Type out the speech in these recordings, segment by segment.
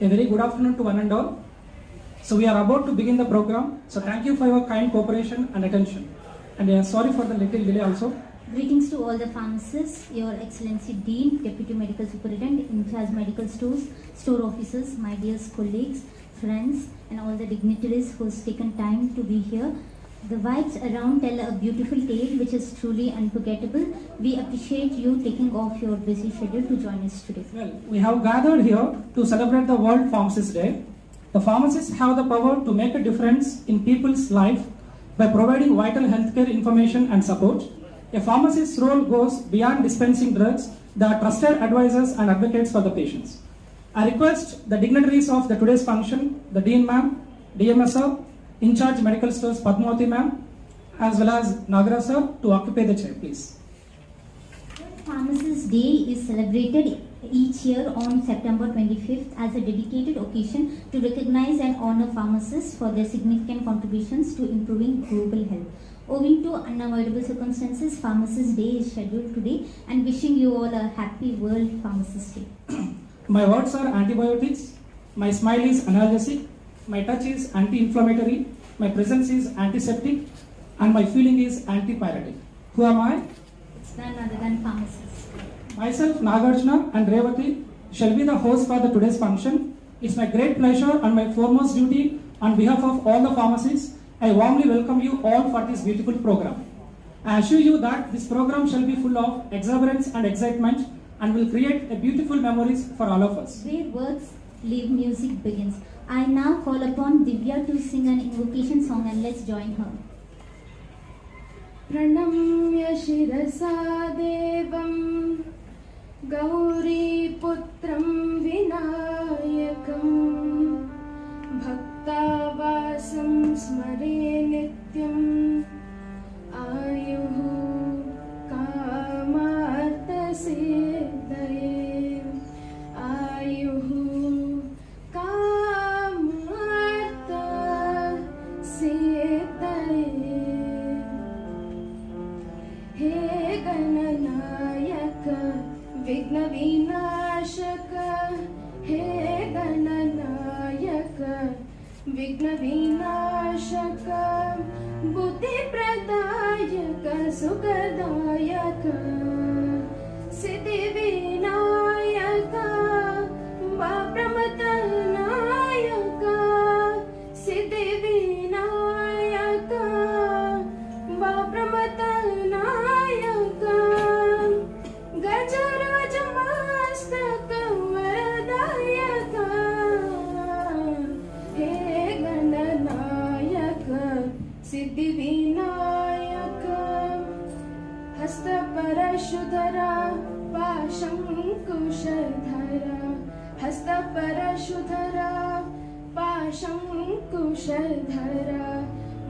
A very good afternoon to one and all. So we are about to begin the program. So thank you for your kind cooperation and attention. And sorry for the little delay also. Greetings to all the pharmacists, Your Excellency Dean, Deputy Medical Superintendent, in-charge medical stores, store officers, my dear colleagues, friends, and all the dignitaries who's taken time to be here. The vibes around tell a beautiful tale which is truly unforgettable. We appreciate you taking off your busy schedule to join us today. Well, we have gathered here to celebrate the World Pharmacist Day. The pharmacists have the power to make a difference in people's life by providing vital healthcare information and support. A pharmacist's role goes beyond dispensing drugs. They are trusted advisors and advocates for the patients. I request the dignitaries of today's function, the Dean Ma'am, DMS Sir, in-charge medical stores Padmavathy Ma'am, as well as Nagara Sir, to occupy the chair, please. Pharmacist Day is celebrated each year on September 25th as a dedicated occasion to recognize and honor pharmacists for their significant contributions to improving global health. Owing to unavoidable circumstances, Pharmacist Day is scheduled today, and wishing you all a happy World Pharmacist Day. My words are antibiotics, my smile is analgesic, my touch is anti-inflammatory, my presence is antiseptic, and my feeling is antipyretic. Who am I? It's none other than pharmacists. Myself, Nagarjuna and Revati shall be the host for today's function. It's my great pleasure and my foremost duty on behalf of all the pharmacists. I warmly welcome you all for this beautiful program. I assure you that this program shall be full of exuberance and excitement and will create a beautiful memories for all of us. Where words live, music begins. I now call upon Divya to sing an invocation song, and let's join her. Pranamya shirasa devam Gauri putram vinayakam Bhaktavasam smare nityam Ayuhu kamartha siddhaye Ayuhu kamartha siddhaye He Gananayaka Vigna Vinashaka He Gananayaka Vigna Vinashaka Buddhi Pradayaka Sukadayaka Siddhi Vinayaka Vapramatanayaka Siddhi Vinayaka Vapramatanayaka Gajarajamastaka Varadayaka He Gananayaka Siddhi Vinayaka Hasta Parashudhara Pasham Kushadhara Hasta Parashudhara Pasham Kushadhara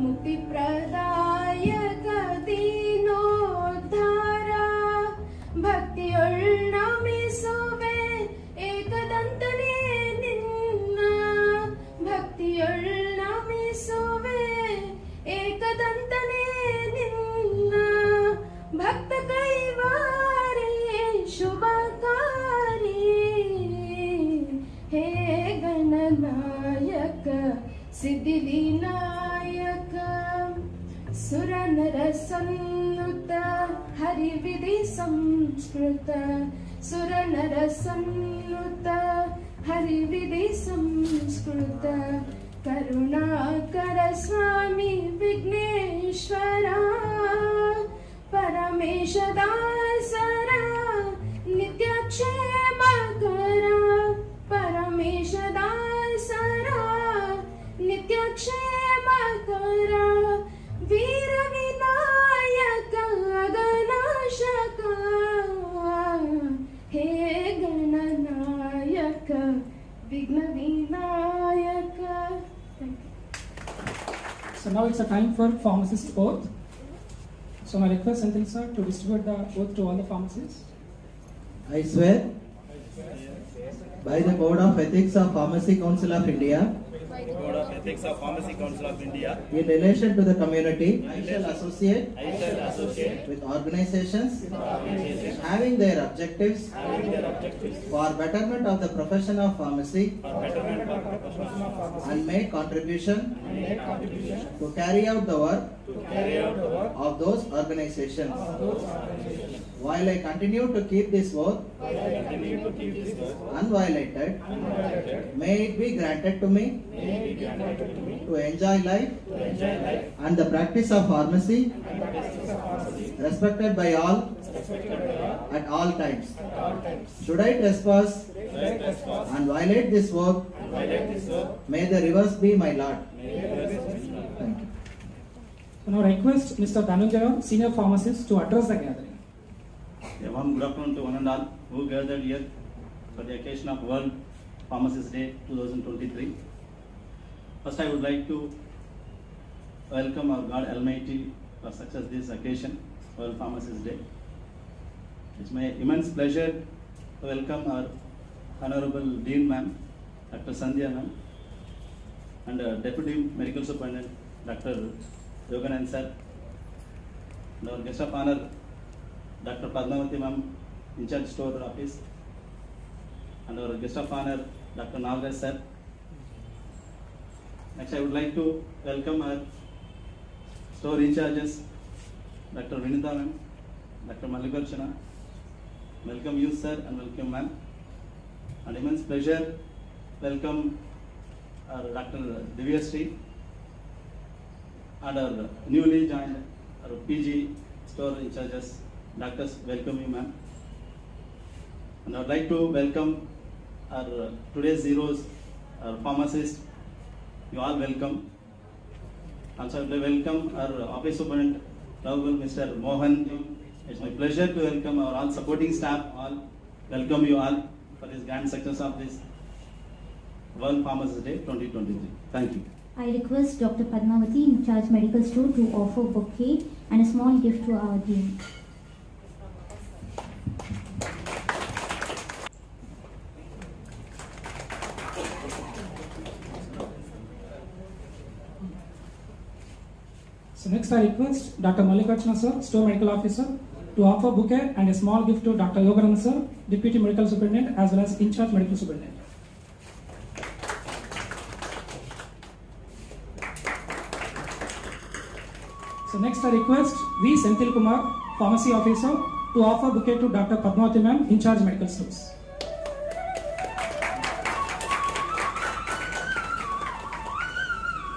Mukti Pradayaka Dinodhara Bhakti Ulnami Sove Ekadantane Ninna Bhakti Ulnami Sove Ekadantane Ninna Bhakta Kaivare Shubhakari He Gananayaka Siddhi Vinayaka Suranara Sannuta Hari Vidhi Samskruta Suranara Sannuta Hari Vidhi Samskruta Karunakara Swami Vigneshwara Parameshadasara Nityakshema-kara Parameshadasara Nityakshema-kara Veera Vinayaka Ganashaka He Gananayaka Vigna Vinayaka. Thank you. So now it's a time for pharmacist oath. So my request, Senthil sir, to distribute the oath to all the pharmacists. I swear by the Code of Ethics of Pharmacy Council of India ethics of Pharmacy Council of India. In relation to the community, I shall associate with organizations having their objectives for betterment of the profession of pharmacy and make contribution to carry out the work of those organizations. While I continue to keep this oath unviolated, may it be granted to me to enjoy life and the practice of pharmacy respected by all at all times. Should I trespass and violate this oath, may the reverse be my lot. Thank you. Now request Mr. Dhananjaya, Senior Pharmacist, to address the gathering. A warm good afternoon to one and all who gathered here for the occasion of World Pharmacist Day 2023. First, I would like to welcome our God Almighty for success this occasion, World Pharmacist Day. It's my immense pleasure to welcome our Honorable Dean Ma'am, Dr. Sandhya Ma'am, and Deputy Medical Superintendent, Dr. Yoganand Sir, and our guest of honor, Dr. Padmavathy Ma'am, in charge store office, and our guest of honor, Dr. Nagaraj Sir. Next, I would like to welcome our store in charges, Dr. Vinitha Ma'am, Dr. Mallikarjuna. Welcome you, sir, and welcome ma'am. And immense pleasure, welcome our Dr. Divya Sri and our newly joined our PG store in charges. Doctors, welcome you, ma'am. And I would like to welcome our today's heroes, our pharmacists. You all welcome. Also, I would welcome our office superintendent, Mr. Mohan. It's my pleasure to welcome our all supporting staff. All welcome you all for this grand success of this World Pharmacist Day 2023. Thank you. I request Dr. Padmavathy, in charge medical store, to offer bouquet and a small gift to our dean. So next I request Dr. Mallikarjuna sir, Store Medical Officer, to offer bouquet and a small gift to Dr. Yoganand sir, Deputy Medical Superintendent, as well as in charge Medical Superintendent. So next I request V. Senthil Kumar, Pharmacy Officer, to offer bouquet to Dr. Padmavathy Ma'am, in charge Medical Stores.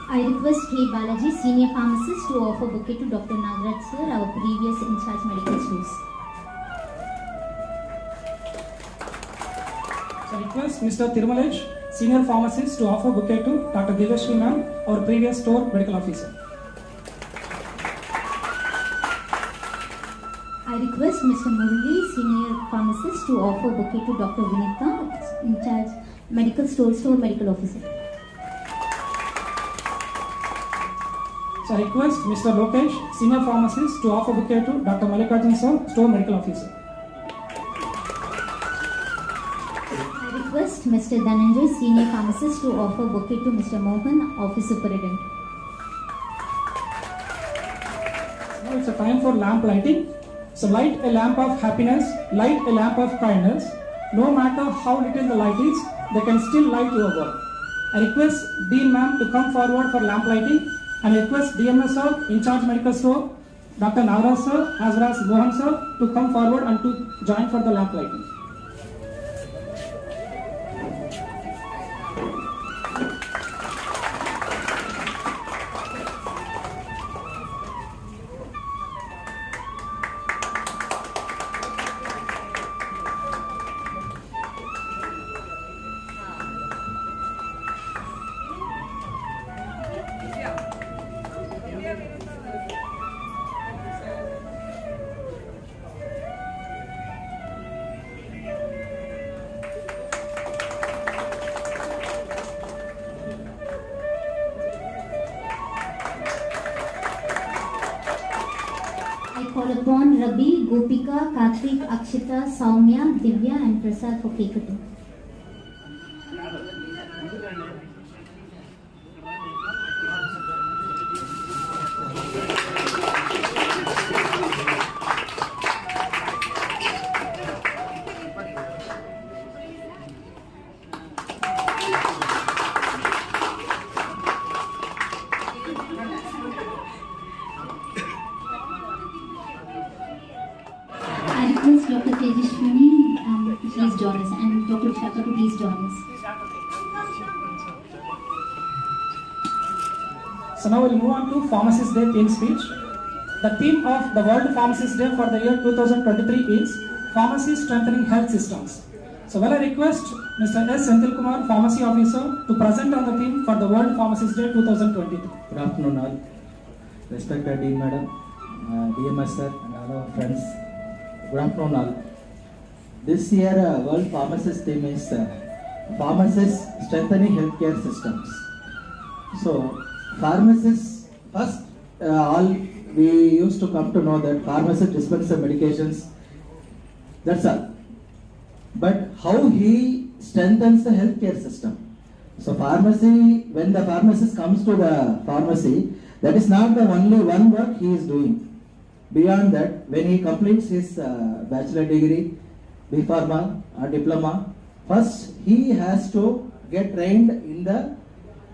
I request K. Balaji, Senior Pharmacist, to offer bouquet to Dr. Nagaraj sir, our previous in charge medical stores. So I request Mr. Tirumalesh, Senior Pharmacist, to offer bouquet to Dr. Divashri Ma'am, our previous store medical officer. I request Mr. Murli, Senior Pharmacist, to offer bouquet to Dr. Vinitha, in charge medical store medical officer. So I request Mr. Lokesh, Senior Pharmacist, to offer bouquet to Dr. Mallikarjuna sir, Store Medical Officer. I request Mr. Dhananjay, Senior Pharmacist, to offer bouquet to Mr. Mohan, Office Superintendent. Now it's a time for lamp lighting. So light a lamp of happiness, light a lamp of kindness. No matter how little the light is, they can still light your work. I request Dean Ma'am to come forward for lamp lighting, and I request DMS sir, in charge medical store, Dr. Nagaraj sir, as well as Mohan sir, to come forward and to join for the lamp lighting. Call upon Rabi, Gopika, Karthik, Akshita, Saumya, Divya and Prasad for cake cutting. request Dr. Tejashwini, please join us, and Dr. Vishaka to please join us. So now we'll move on to Pharmacist Day theme speech. The theme of the World Pharmacist Day for the year 2023 is Pharmacy Strengthening Health Systems. So will I request Mr. S. Senthil Kumar, Pharmacy Officer, to present on the theme for the World Pharmacist Day 2022. Good afternoon all. Respected Dean Madam, DMS sir and other friends. Good afternoon all. This year World Pharmacist theme is Pharmacists Strengthening Healthcare Systems. So pharmacists, first all we used to come to know that pharmacist dispenses medications, that's all. But how he strengthens the healthcare system. So pharmacy, when the pharmacist comes to the pharmacy, that is not the only one work he is doing. Beyond that, when he completes his bachelor degree, B Pharma or diploma, first he has to get trained in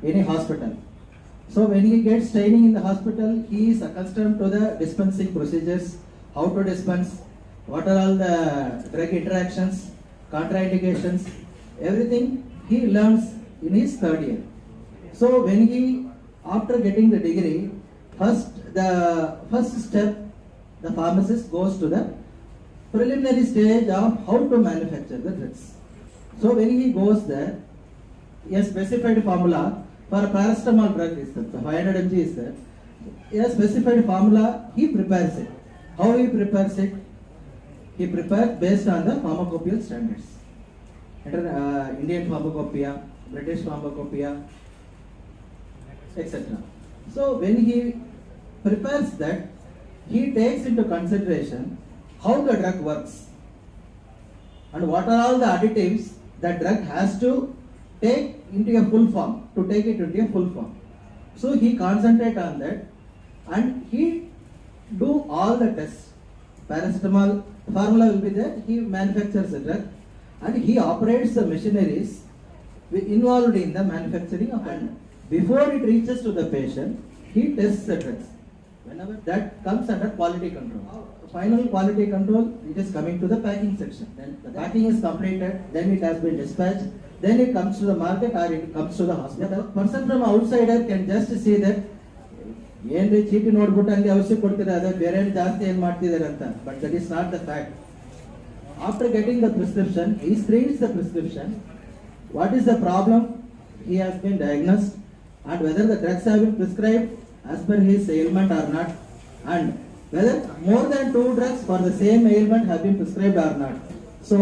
any hospital. So when he gets training in the hospital, he is accustomed to the dispensing procedures, how to dispense, what are all the drug interactions, contraindications, everything he learns in his third year. So when he, after getting the degree, the first step, the pharmacist goes to the preliminary stage of how to manufacture the drugs. So when he goes there, a specified formula for a paracetamol drug is there, 500 mg is there. A specified formula, he prepares it. How he prepares it? He prepares based on the pharmacopoeial standards. Indian pharmacopoeia, British pharmacopoeia, etc. So when he prepares that, he takes into consideration how the drug works and what are all the additives that drug has to take into a full form, to take it into a full form. So he concentrates on that and he do all the tests. Paracetamol formula will be there, he manufactures the drug and he operates the machineries involved in the manufacturing of it. Before it reaches to the patient, he tests the drugs. Whenever that comes under quality control. Final quality control, it is coming to the packing section. Then the packing is completed, then it has been dispatched, then it comes to the market or it comes to the hospital. The person from outsider can just see that ಏನ್ರಿ ಚೀಟಿ ನೋಡ್ಬಿಟ್ಟು ಅಲ್ಲಿ ಔಷಧಿ ಕೊಡ್ತೀರಾ ಅದೇ ಬೇರೆ ಜಾಸ್ತಿ ಏನ್ ಮಾಡ್ತಿದ್ದಾರೆ ಅಂತ, but that is not the fact. After getting the prescription, he screens the prescription. What is the problem he has been diagnosed and whether the drugs have been prescribed as per his ailment or not, and whether more than 2 drugs for the same ailment have been prescribed or not. So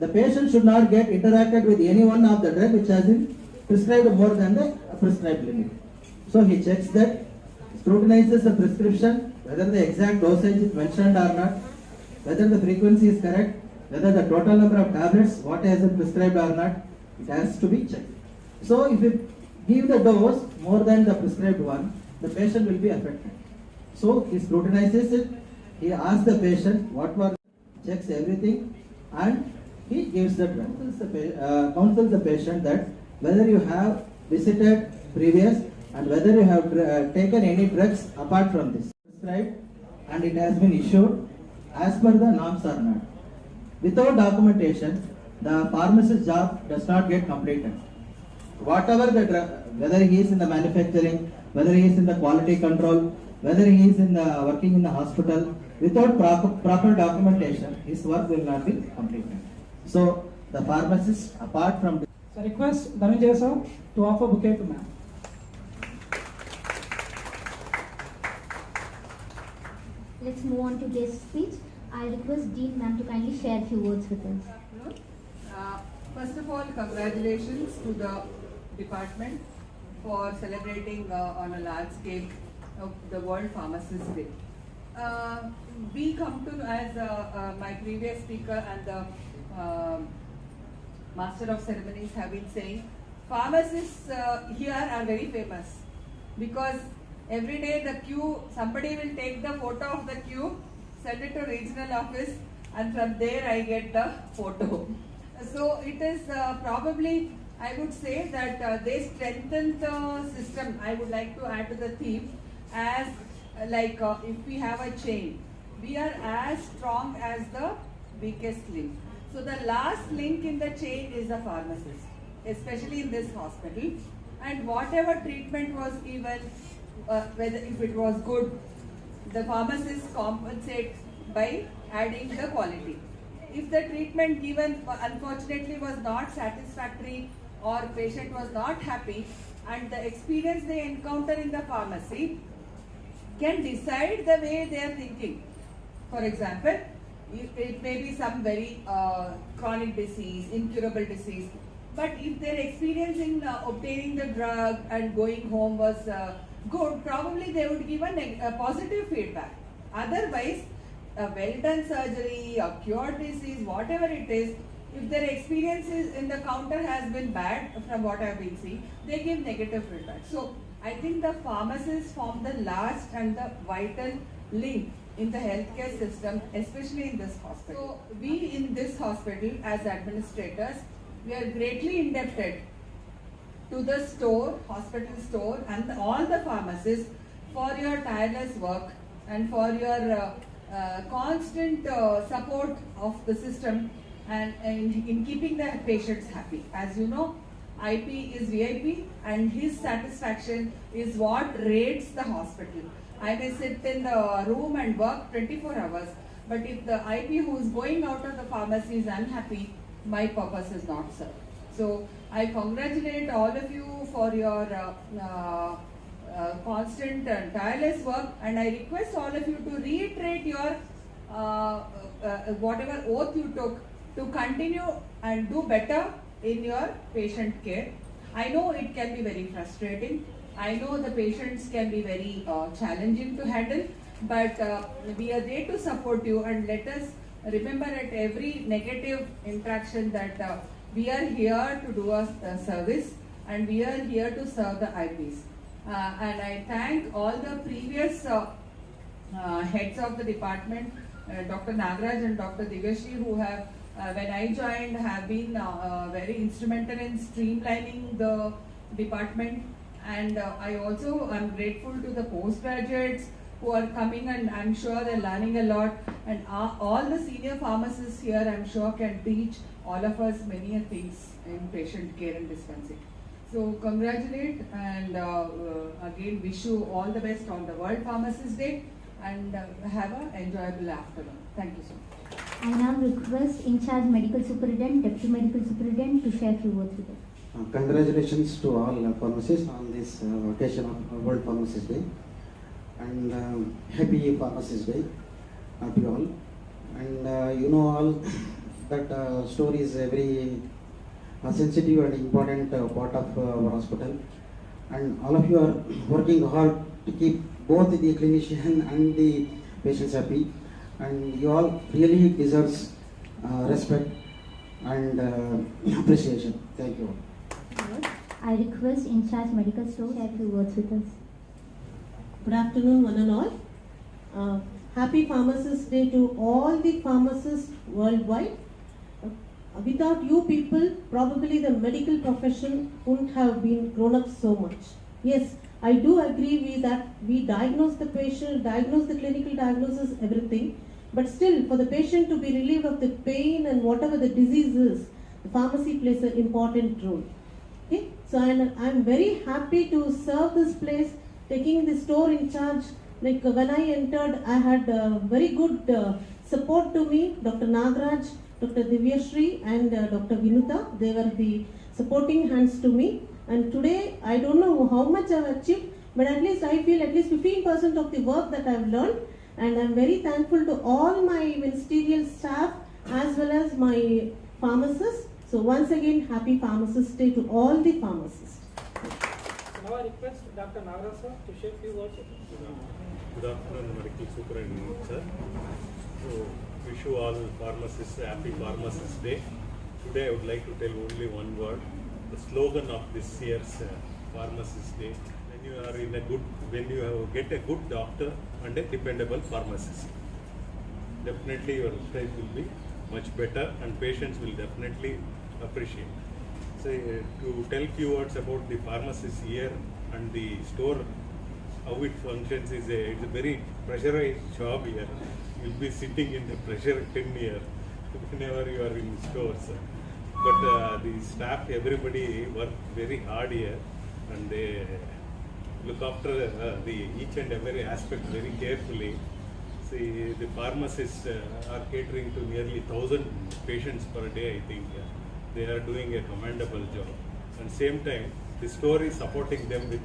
the patient should not get interacted with any one of the drug which has been prescribed more than the prescribed limit. So he checks that, scrutinizes the prescription, whether the exact dosage is mentioned or not, whether the frequency is correct, whether the total number of tablets, what has been prescribed or not, it has to be checked. So if you give the dose more than the prescribed one, the patient will be affected. So he scrutinizes it, he asks the patient what were, checks everything and he gives the drug. Counsels the patient that whether you have visited previous and whether you have taken any drugs apart from this prescribed and it has been issued as per the norms or not. Without documentation, the pharmacist's job does not get completed. Whatever the drug, whether he is in the manufacturing, whether he is in the quality control, whether he is in the working in the hospital, without proper documentation, his work will not be completed. So the pharmacist, apart from this, So I request Dhananjay sir to offer bouquet to ma'am. Let's move on to guest speech. I request Dean Ma'am to kindly share a few words with us. First of all, congratulations to the department for celebrating on a large scale of the World Pharmacist Day. We come to, as my previous speaker and the Master of Ceremonies have been saying, pharmacists here are very famous because every day the queue, somebody will take the photo of the queue, send it to regional office, and from there I get the photo. So it is probably, I would say that they strengthen the system. I would like to add to the theme as if we have a chain, we are as strong as the weakest link. So the last link in the chain is the pharmacist, especially in this hospital. And whatever treatment was given, whether if it was good, the pharmacist compensates by adding the quality. If the treatment given unfortunately was not satisfactory or patient was not happy, and the experience they encounter in the pharmacy can decide the way they are thinking. For example, it may be some very chronic disease, incurable disease, but if their experience in obtaining the drug and going home was good, probably they would give a positive feedback. Otherwise, a well done surgery, a cured disease, whatever it is, if their experiences in the counter has been bad, from what I have been seeing, they give negative feedback. So I think the pharmacists form the last and the vital link in the healthcare system, especially in this hospital. So we in this hospital as administrators, we are greatly indebted to the store, hospital store, and all the pharmacists for your tireless work and for your constant support of the system and in keeping the patients happy. As you know, IP is VIP, and his satisfaction is what rates the hospital. I may sit in the room and work 24 hours, but if the IP who is going out of the pharmacy is unhappy, my purpose is not served. So I congratulate all of you for your constant and tireless work, and I request all of you to reiterate your whatever oath you took to continue and do better in your patient care. I know it can be very frustrating. I know the patients can be very challenging to handle, but we are there to support you, and let us remember at every negative interaction that we are here to do a service, and we are here to serve the IPs. And I thank all the previous heads of the department, Dr. Nagaraj and Dr. Divyashri, who have, when I joined, have been very instrumental in streamlining the department. And I also am grateful to the postgraduates who are coming, and I'm sure they're learning a lot. And all the senior pharmacists here, I'm sure, can teach all of us many things in patient care and dispensing. So congratulate, and again wish you all the best on the World Pharmacist Day, and have an enjoyable afternoon. Thank you so much. I now request in charge medical superintendent, deputy medical superintendent to share a few words with us. Congratulations to all pharmacists on this occasion of World Pharmacist Day, and happy Pharmacist Day to you all. And you know all that store is a very sensitive and important part of our hospital, and all of you are working hard to keep both the clinician and the patients happy, and you all really deserves respect and appreciation. Thank you all. I request in charge medical store to share a few words with us. Good afternoon, one and all. Happy Pharmacist Day to all the pharmacists worldwide. Without you people, probably the medical profession wouldn't have been grown up so much. Yes, I do agree with that. We diagnose the patient, diagnose the clinical diagnosis, everything. But still, for the patient to be relieved of the pain and whatever the disease is, the pharmacy plays an important role. Okay, so I'm very happy to serve this place, taking the store in charge. Like when I entered, I had very good support to me, Dr. Nagaraj, Dr. Divyashri and Dr. Vinuta. They were the supporting hands to me. And today, I don't know how much I've achieved, but at least I feel at least 15% of the work that I've learned. And I'm very thankful to all my ministerial staff as well as my pharmacists. So once again, happy Pharmacist Day to all the pharmacists. So now I request Dr. Nagaraj sir to share a few words with us. Good afternoon, Medical Superintendent sir. So wish you all pharmacists a happy Pharmacist Day. Today I would like to tell only one word. The slogan of this year's Pharmacist Day: when you are in a good, when you get a good doctor and a dependable pharmacist, definitely your life will be much better and patients will definitely appreciate. So to tell few words about the pharmacist here and the store, how it functions is it's a very pressurized job here. You'll be sitting in the pressure 10 years whenever you are in stores. But the staff, everybody work very hard here, and they look after each and every aspect very carefully. See, the pharmacists are catering to nearly 1,000 patients per day, I think. They are doing a commendable job. And same time, the store is supporting them with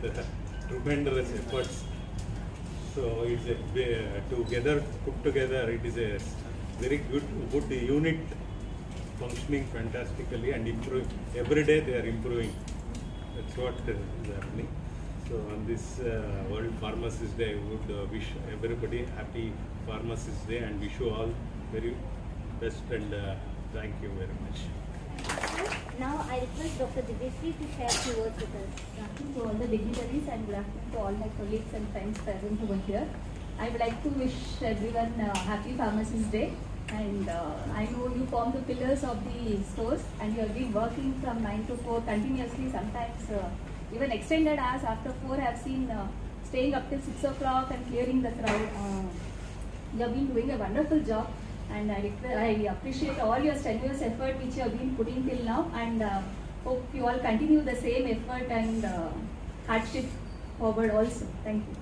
tremendous efforts. So it's put together, it is a very good unit, functioning fantastically and improving. Every day they are improving. That's what is happening. So on this World Pharmacist Day, I would wish everybody happy Pharmacist Day and wish you all very best, and thank you very much. Now I request Dr. Diveshri to share a few words with us. Good afternoon to all the dignitaries and good afternoon to all my colleagues and friends present over here. I would like to wish everyone happy Pharmacist Day. And I know you form the pillars of the stores and you have been working from 9 to 4 continuously, sometimes even extended hours after 4. I have seen staying up till 6 o'clock and clearing the crowd. You have been doing a wonderful job, and I appreciate all your strenuous effort which you have been putting till now, and hope you all continue the same effort and hardship forward also. Thank you.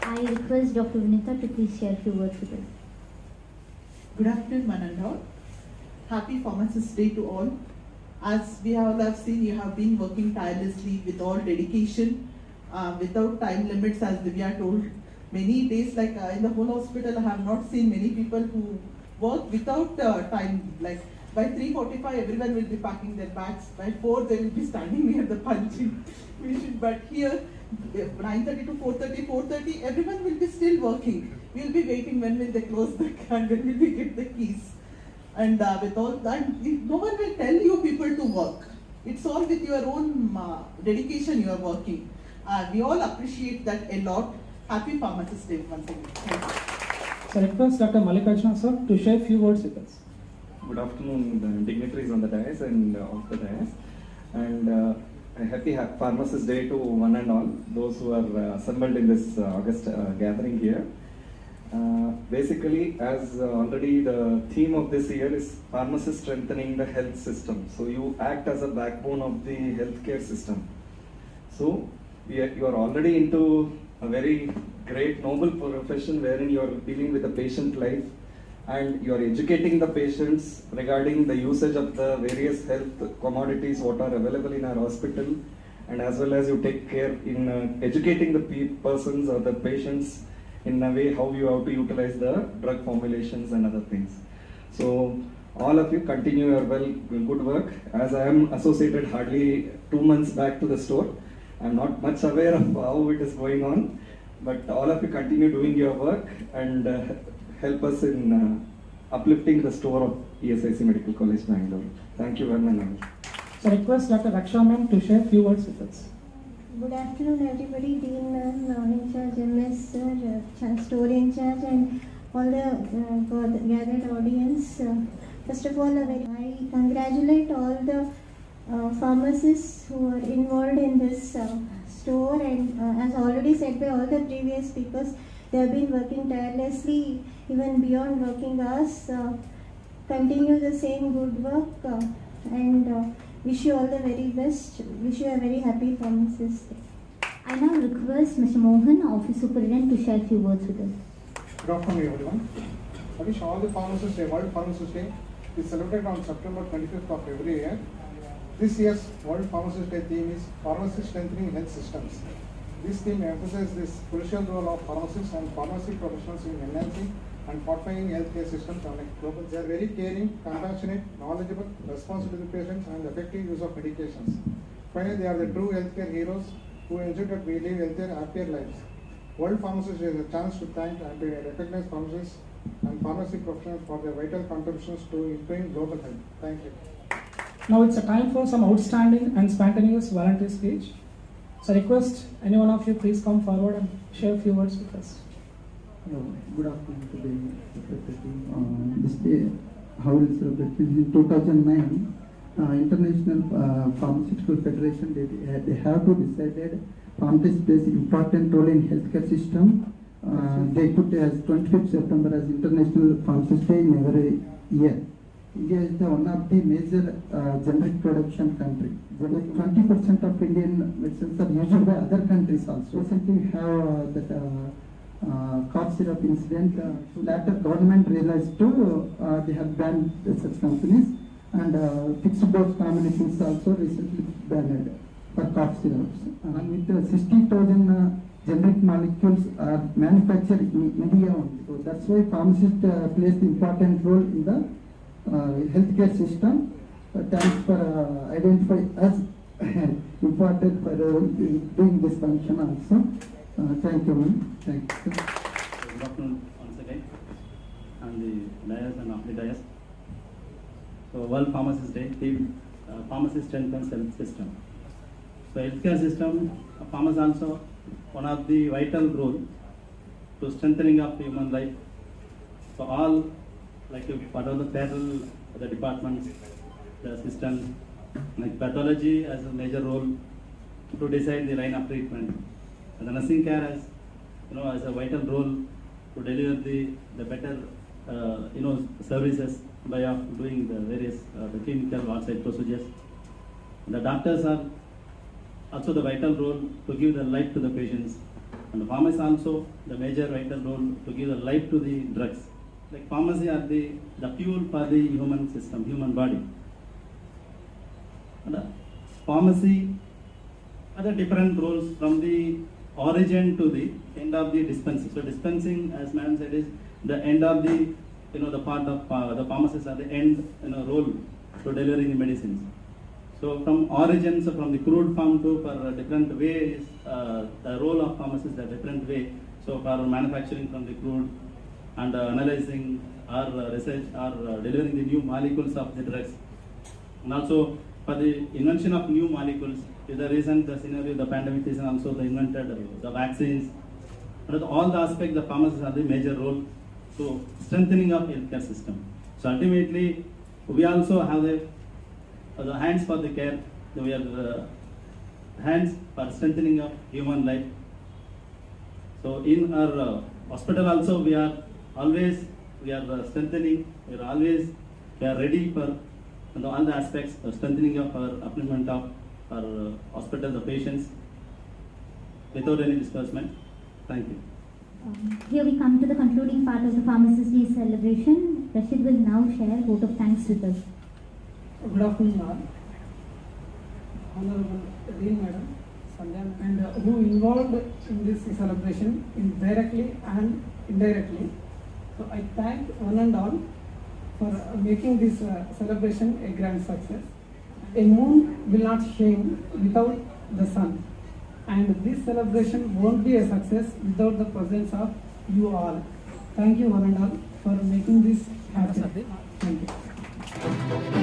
I request Dr. Vinita to please share a few words with us. Good afternoon, one and all. Happy Pharmacist Day to all. As we all have seen, you have been working tirelessly with all dedication, without time limits, as Divya told. Many days, like in the whole hospital, I have not seen many people who work without time. Like by 3:45, everyone will be packing their bags. By 4, they will be standing near the punching machine. But here, 9:30 to 4:30, 4:30, everyone will be still working. We will be waiting when will they close the can, when will we get the keys. And with all that, no one will tell you people to work. It's all with your own dedication you are working. We all appreciate that a lot. Happy Pharmacist Day once again. Thank you. So I request Dr. Mallikarjuna sir to share a few words with us. Good afternoon, the dignitaries on the dais and off the dais. And a happy Pharmacist Day to one and all, those who are assembled in this August gathering here. Basically, as already the theme of this year is pharmacists strengthening the health system. So you act as a backbone of the healthcare system. So you are already into a very great noble profession wherein you are dealing with the patient life and you are educating the patients regarding the usage of the various health commodities what are available in our hospital, and as well as you take care in educating the persons or the patients in a way how you have to utilize the drug formulations and other things. So all of you continue your good work. As I am associated hardly 2 months back to the store, I am not much aware of how it is going on, but all of you continue doing your work and help us in uplifting the store of ESIC Medical College, Bengaluru. Thank you very much. So I request Dr. Raksha Ma'am to share a few words with us. Good afternoon, everybody. Dean Ma'am, in charge, MS Sir, store in charge, and all the gathered audience. First of all, I congratulate all the pharmacists who are involved in this store, and as already said by all the previous speakers, they have been working tirelessly even beyond working hours. Continue the same good work and wish you all the very best. Wish you a very happy Pharmacist Day. I now request Mr. Mohan, Office Superintendent, to share a few words with us. Good afternoon, everyone. I wish all the pharmacists a World Pharmacist Day is celebrated on September 25th of every year. This year's World Pharmacist Day theme is Pharmacists Strengthening Health Systems. This theme emphasizes this crucial role of pharmacists and pharmacy professionals in enhancing and fortifying healthcare systems on a global. They are very caring, compassionate, knowledgeable, responsive to the patients, and effective use of medications. Finally, they are the true healthcare heroes who ensure that we live healthier, happier lives. World Pharmacist Day is a chance to thank and to recognize pharmacists and pharmacy professionals for their vital contributions to improving global health. Thank you. Now it's a time for some outstanding and spontaneous volunteer speech. So I request any one of you please come forward and share a few words with us. Hello, good afternoon to the respected team. This day, how we celebrate in 2009, International Pharmaceutical Federation, they have to decided pharmacists plays an important role in healthcare system. They put as 25th September as International Pharmacist Day in every year. India is the one of the major generic production country. Like 20% of Indian medicines are used by other countries also. Recently we have that cough syrup incident. Later government realized they have banned such companies, and fixed dose combinations also recently banned for cough syrups. And with 60,000 generic molecules are manufactured in India only. So that's why pharmacists plays the important role in the healthcare system. Thanks for identifying us important for doing this function also. Thank you, ma'am. Thank you. Good afternoon once again, and the dais and off the dais. So World Pharmacist Day, theme Pharmacist Strengthens Health System. So healthcare system, pharmacy also one of the vital role to strengthening of human life. So all, like what are the federal, the departments, the system, like pathology has a major role to decide the line of treatment. And the nursing care has, has a vital role to deliver the better, services by doing the various the clinical outside procedures. The doctors are also the vital role to give the life to the patients, and the pharmacy also the major vital role to give the life to the drugs. Like pharmacy are the fuel for the human system, human body. And the pharmacy are the different roles from the origin to the end of the dispensing. So dispensing, as ma'am said, is the end of the the part of the pharmacists are the end role to delivering the medicines. So from origins, from the crude form to for different ways, the role of pharmacists a different way. So for manufacturing from the crude and analyzing or research or delivering the new molecules of the drugs, and also for the invention of new molecules. In the recent scenario, the pandemic is also the invented the vaccines. And all the aspects, the pharmacists are the major role to strengthening of healthcare system. So ultimately, we also have the hands for the care. We are hands for strengthening of human life. So in our hospital also, we are always strengthening. We are ready for all the aspects of strengthening of our upliftment of our hospital, the patients, without any disbursement. Thank you. Here we come to the concluding part of the Pharmacist Day celebration. Rashid will now share a vote of thanks with us. Good afternoon, all. Honorable Dean Madam, Sandhya, and who involved in this celebration directly and indirectly. So I thank one and all for making this celebration a grand success. A moon will not shine without the sun, and this celebration won't be a success without the presence of you all. Thank you one and all for making this happen. Thank you.